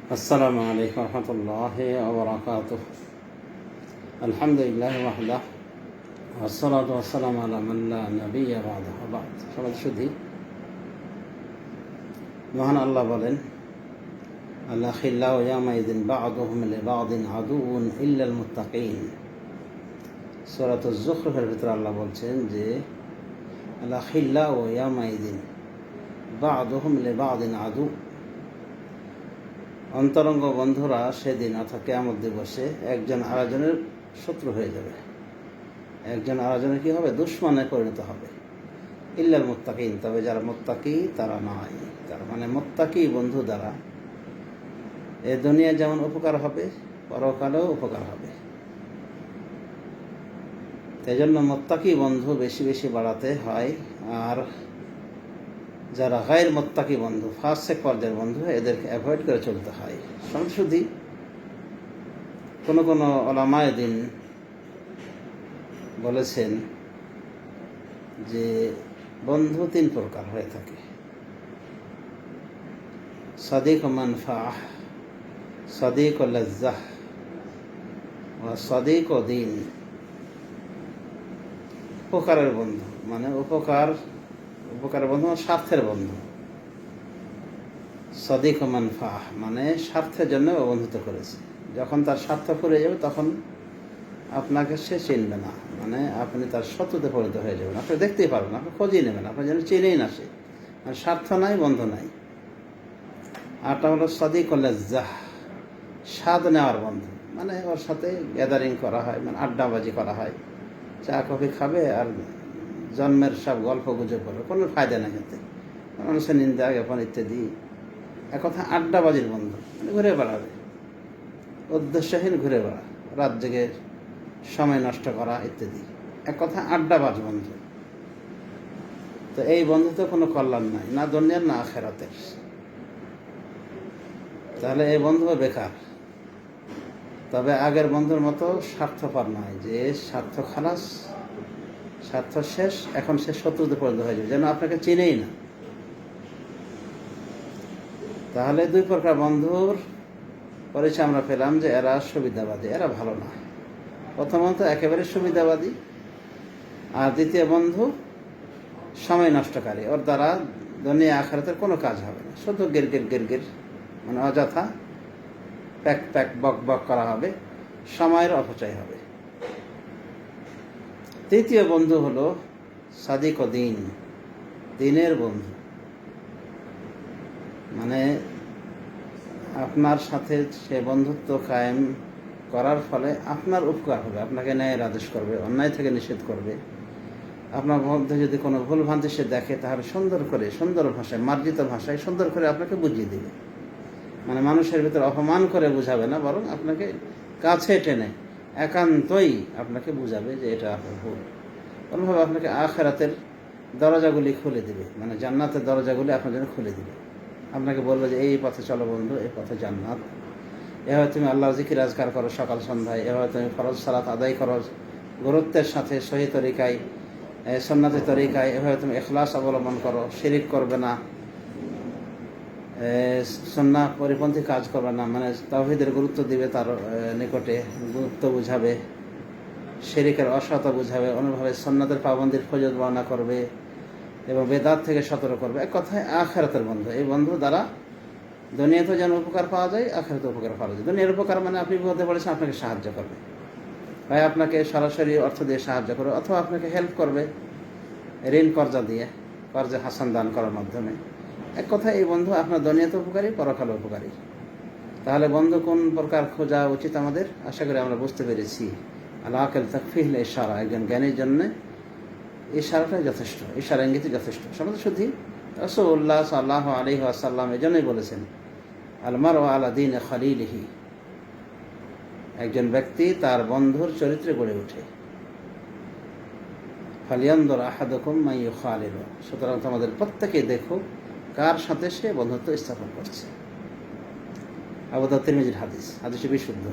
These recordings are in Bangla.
السلام عليكم ورحمة الله وبركاته. الحمد لله وحده والصلاة والسلام على من لا نبي بعده وبعد. সবাই শুধু মহান আল্লাহ বলেন, আল-আখিল্লাউ ইয়াওমাইযিন বা'দুহুম লিবা'দিন আদুউন ইল্লাল মুত্তাকিন। সূরাতুজ যুখরুফের ভিতরে আল্লাহ বলছেন যে আল-আখিল্লাউ ইয়াওমাইযিন বা'দুহুম লিবা'দিন আদু। অন্তরঙ্গ বন্ধুরা সেদিন অর্থাৎ কিয়ামত দিবসে একজন আরেকজনের শত্রু হয়ে যাবে, একজন আরেকজনের কি হবে, দুশমনে পরিণত হবে। ইল্লাল মুত্তাকিন, তবে যারা মুত্তাকি তারা নয়। তার মানে মুত্তাকি বন্ধু দ্বারা এ দুনিয়ায় যেমন উপকার হবে, পরকালেও উপকার হবে। এই জন্য মুত্তাকি বন্ধু বেশি বেশি বাড়াতে হয়। আর যারা গায়র মুত্তাকি বন্ধু, ফাসিক পর্যায়ের বন্ধু, এদেরকে অ্যাভয়েড করে চলতে হয়। শুধু কোনো উলামায়ে দ্বীন বলেছেন যে বন্ধু তিন প্রকার হয়ে থাকে: সাদিক মানফাহ, সাদিক লাজ্জাহ ও সাদিক দ্বীন। উপকারের বন্ধু মানে উপকারের বন্ধু, স্বার্থের বন্ধু। সাদিক মানফাহ মানে স্বার্থের জন্য বন্ধুত্ব করেছে। যখন তার স্বার্থ ফুরিয়ে যাবে তখন আপনাকে সে চিনবে না, মানে আপনি তার শত্রুতে পরিণত হয়ে যাবেন। আপনি দেখতেই পারবেন, আপনি খোঁজই নেবেন, আপনি যেন চিনেই না সে, মানে স্বার্থ নাই, বন্ধু নাই। আরটা হলো সাদিক লাজ্জাহ, স্বাদ নেওয়ার বন্ধু, মানে ওর সাথে গ্যাদারিং করা হয়, মানে আড্ডাবাজি করা হয়, চা কফি খাবে আর জন্মের সব গল্প গুজব করবে, কোনো ফায়দা নেই এতে, মানুষের নিন্দা জ্ঞাপন ইত্যাদি। এক কথা আড্ডাবাজির বন্ধু, মানে ঘুরে বেড়াবে, উদ্দেশ্যহীন ঘুরে বেড়া, রাত জেগে সময় নষ্ট করা ইত্যাদি। এক কথা আড্ডাবাজ বন্ধু। তো এই বন্ধুতে কোনো কল্যাণ নাই, না দুনিয়ার না আখিরাতের। তাহলে এই বন্ধু বেকার। তবে আগের বন্ধুর মতো স্বার্থপর নয়, যে স্বার্থ খালাস, স্বার্থ শেষ, এখন সে শত্রুতে পরিণত হয়ে যাবে, যেন আপনাকে চিনেই না। তাহলে দুই প্রকার বন্ধুর পরিচয় আমরা পেলাম যে এরা সুবিধাবাদী, এরা ভালো না। প্রথমত একেবারে সুবিধাবাদী, আর দ্বিতীয় বন্ধু সময় নষ্টকারী, ওর দ্বারা দুনিয়া আখিরাতের কোনো কাজ হবে না, শুধু গির মানে অযথা প্যাক বক বক করা হবে, সময়ের অপচয় হবে। তৃতীয় বন্ধু হলো সাদিক ও দ্বীন, দ্বীনের বন্ধু। মানে আপনার সাথে সে বন্ধুত্ব কায়েম করার ফলে আপনার উপকার হবে, আপনাকে ন্যায়ের আদেশ করবে, অন্যায় থেকে নিষেধ করবে। আপনার মধ্যে যদি কোনো ভুল ভ্রান্তি সে দেখে, তাহলে সুন্দর ভাষায়, মার্জিত ভাষায় সুন্দর করে আপনাকে বুঝিয়ে দেবে। মানে মানুষের ভিতরে অপমান করে বুঝাবে না, বরং আপনাকে কাছে টেনে একান্তই আপনাকে বুঝাবে যে এটা আপনার ভুল। কোনোভাবে আপনাকে আখিরাতের দরজাগুলি খুলে দেবে, মানে জান্নাতের দরজাগুলি আপনার জন্য খুলে দেবে। আপনাকে বলবে যে এই পথে চলো বন্ধু, এই পথে জান্নাত। এভাবে তুমি আল্লাহ জিকির আজকার করো সকাল সন্ধ্যায়, এভাবে তুমি ফরজ সালাত আদায় করো গুরুত্বের সাথে, সহি তরিকায়, সুন্নতি তরিকায়, এভাবে তুমি ইখলাস অবলম্বন করো, শিরিক করবে না, সুন্নাহ পরিপন্থী কাজ করবে না, মানে তাওহীদের গুরুত্ব দিবে, তার নিকটে গুরুত্ব বুঝাবে, শিরিকের অসহতা বুঝাবে, অনুভাবে সুন্নাতের পাবন্দির ফজিলত বর্ণনা করবে এবং বেদাত থেকে সতর্ক করবে। এক কথায় আখিরাতের বন্ধু। এই বন্ধু দ্বারা দুনিয়াতে যেন উপকার পাওয়া যায়, আখিরাতে উপকার পাওয়া যায়। দুনিয়ার উপকার মানে আপনি বিপদে পড়েছেন, আপনাকে সাহায্য করবে, ভাই আপনাকে সরাসরি অর্থ দিয়ে সাহায্য করবে, অথবা আপনাকে হেল্প করবে ঋণ কর্জা দিয়ে, কর্জা হাসান দান করার মাধ্যমে। এক কথায় এই বন্ধু আপনার দুনিয়াতে উপকারী, পরকালে উপকারী। তাহলে বন্ধু কোন প্রকার খোঁজা উচিত আমাদের, আশা করি আমরা বুঝতে পেরেছি। আল আকিল তাকফিহিল ইশারা, একজন জ্ঞানীর জন্য ইশারাটাই যথেষ্ট, ইশারা ইঙ্গিতই যথেষ্ট। সমাজ শুদ্ধি রাসূলুল্লাহ সাল্লাল্লাহু আলাইহি ওয়াসাল্লাম এজন্যই বলেছেন, আল মারউ আলা দীনি খালিলিহি, একজন ব্যক্তি তার বন্ধুর চরিত্রে গড়ে ওঠে। ফালিয়ানদুর আহাদুকুম মান ইউখালিলু, সুতরাং তোমাদের প্রত্যেকে দেখো কার সাথে সে বন্ধুত্ব স্থাপন করছে। আবু দাউদ তিরমিজির হাদিসটি বিশুদ্ধ।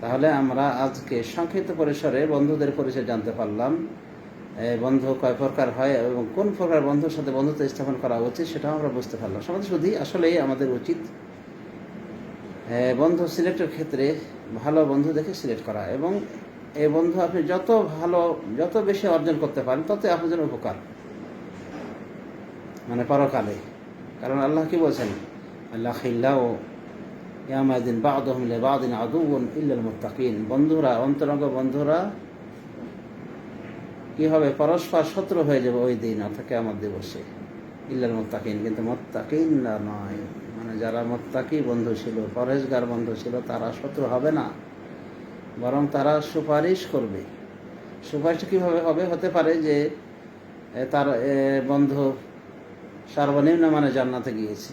তাহলে আমরা আজকে সংক্ষিপ্ত পরিসরে বন্ধুদের পরিচয় জানতে পারলাম। বন্ধু কয় প্রকার হয় এবং কোন প্রকার বন্ধুর সাথে বন্ধুত্ব স্থাপন করা উচিত সেটাও আমরা বুঝতে পারলাম। সমাজ শুধু আসলেই আমাদের উচিত বন্ধু সিলেক্টের ক্ষেত্রে ভালো বন্ধু দেখে সিলেক্ট করা, এবং এই বন্ধু আপনি যত বেশি অর্জন করতে পারেন তত আপনার জন্য উপকার, মানে পরকালে। কারণ আল্লাহ কি বলছেন, আল্লাহ খিল্লাহ ইয়ামাদিন বা'দুহুম লিবা'দিন আদুউন ইল্লাল মুত্তাকিন, বন্ধুরা, অন্তরঙ্গ বন্ধুরা কি হবে, পরস্পর শত্রু হয়ে যাবে ওই দিন, অর্থাৎ কিয়ামত দিবসে। ইল্লাল মুত্তাকিন, কিন্তু মুত্তাকিনরা নয়, মানে যারা মুত্তাকি বন্ধু ছিল, পরহেজগার বন্ধু ছিল, তারা শত্রু হবে না, বরং তারা সুপারিশ করবে। সুপারিশ কীভাবে হবে? হতে পারে যে তার বন্ধু সর্বনিম্ন মানে জান্নাতে গিয়েছে,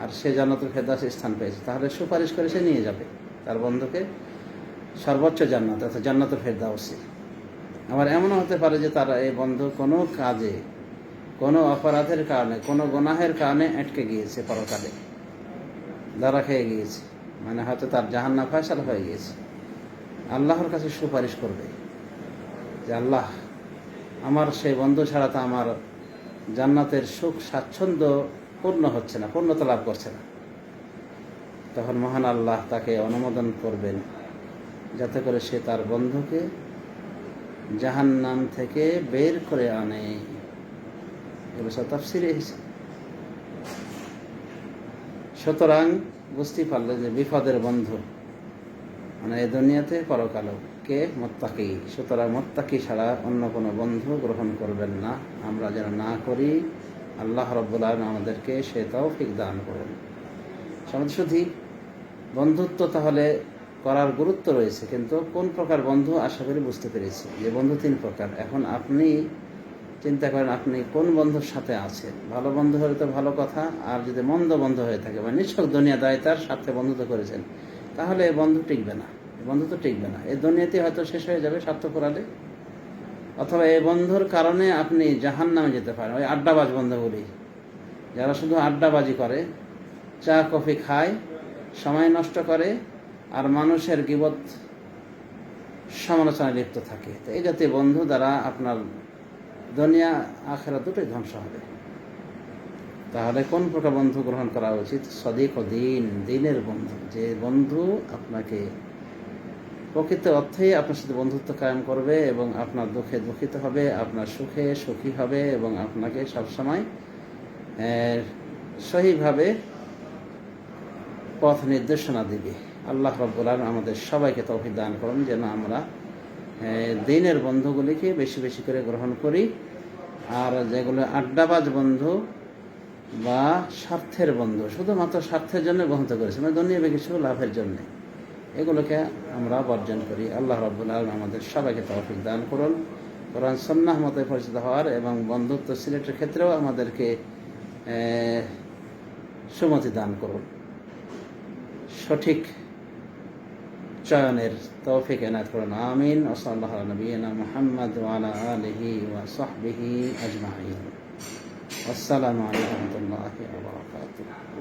আর সে জান্নাতুল ফেরদাউসে স্থান পেয়েছে, তাহলে সুপারিশ করে সে নিয়ে যাবে তার বন্ধুকে সর্বোচ্চ জান্নাত, অর্থাৎ জান্নাতুল ফেরদাউসে। আবার এমনও হতে পারে যে তারা এই বন্ধু কোনো কাজে, কোনো অপরাধের কারণে, কোনো গুনাহের কারণে আটকে গিয়েছে, পরকালে ধরা খেয়ে গিয়েছে, মানে হয়তো তার জাহান্নাম ফয়সালা হয়ে গিয়েছে। আল্লাহর কাছে সুপারিশ করবে যে আল্লাহ, আমার সেই বন্ধু ছাড়া তো আমার জান্নাতের সুখ স্বাচ্ছন্দ্য পূর্ণ হচ্ছে না, পূর্ণতা লাভ করছে না। তখন মহান আল্লাহ তাকে অনুমোদন করবেন যাতে করে সে তার বন্ধুকে জাহান্নাম থেকে বের করে আনে। এগুলো সব তাফসীরে এসেছে। সুতরাং বুঝতেই পারলে যে বিপদের বন্ধু মানে এই দুনিয়াতে পরকালেও কে, মুত্তাকি। সুতরাং মুত্তাকি ছাড়া অন্য কোনো বন্ধু গ্রহণ করবেন না। আমরা যেন না করি, আল্লাহ রাব্বুল আলামিন আমাদেরকে সে তৌফিক দান করুন। শুধু বন্ধুত্ব তাহলে করার গুরুত্ব রয়েছে, কিন্তু কোন প্রকার বন্ধু আশা করি বুঝতে পেরেছি যে বন্ধু 3 প্রকার। এখন আপনি চিন্তা করেন আপনি কোন বন্ধুর সাথে আছেন। ভালো বন্ধু হলে তো ভালো কথা, আর যদি মন্দ বন্ধু হয়ে থাকে বা নিছক দুনিয়াদারি তার সাথে বন্ধুত্ব করেছেন, তাহলে এই বন্ধু টিকবে না, বন্ধুত্ব টিকবে না। এই দুনিয়াতে হয়তো শেষ হয়ে যাবে স্বার্থপরালে, অথবা এই বন্ধুর কারণে আপনি জাহান্নামে যেতে পারেন। ওই আড্ডাবাজ বন্ধুগুলি, যারা শুধু আড্ডাবাজি করে, চা কফি খায়, সময় নষ্ট করে, আর মানুষের গীবত সমালোচনায় লিপ্ত থাকে। তো এই জাতীয় বন্ধু দ্বারা আপনার দুনিয়া আখিরাত দুটোই ধ্বংস হবে। তাহলে কোন প্রকার বন্ধু গ্রহণ করা উচিত? সদিক ও দিন, দিনের বন্ধু, যে বন্ধু আপনাকে প্রকৃত অর্থেই আপনার সাথে বন্ধুত্ব কায়েম করবে এবং আপনার দুঃখে দুঃখিত হবে, আপনার সুখে সুখী হবে এবং আপনাকে সবসময় সহিভাবে পথ নির্দেশনা দিবে। আল্লাহ রাব্বুল আলামিন আমাদের সবাইকে তৌফিক দান করুন যেন আমরা দিনের বন্ধুগুলিকে বেশি বেশি করে গ্রহণ করি, আর যেগুলো আড্ডাবাজ বন্ধু বা স্বার্থের বন্ধু, শুধুমাত্র স্বার্থের জন্য বন্ধুত্ব করেছে, মানে দুনিয়াবি কিছু লাভের জন্য, এগুলোকে আমরা বর্জন করি। আল্লাহ রাব্বুল আলামিন আমাদের সবাইকে তৌফিক দান করুন, কোরআন সুন্নাহ মতে পরিচিত হওয়ার এবং বন্ধুত্ব সিলেটের ক্ষেত্রেও আমাদেরকে সুমতি দান করুন, সঠিক চয়নের তৌফিক এনায়েত করুন। আমিন। ওয়া সাল্লাল্লাহু আলা নবিয়িনা মুহাম্মদ ওয়া আলা আলিহি ওয়া সাহবিহি আজমাইন। আসসালামু আলাইকুম ওয়া রাহমাতুল্লাহি ওয়া বারাকাতুহু।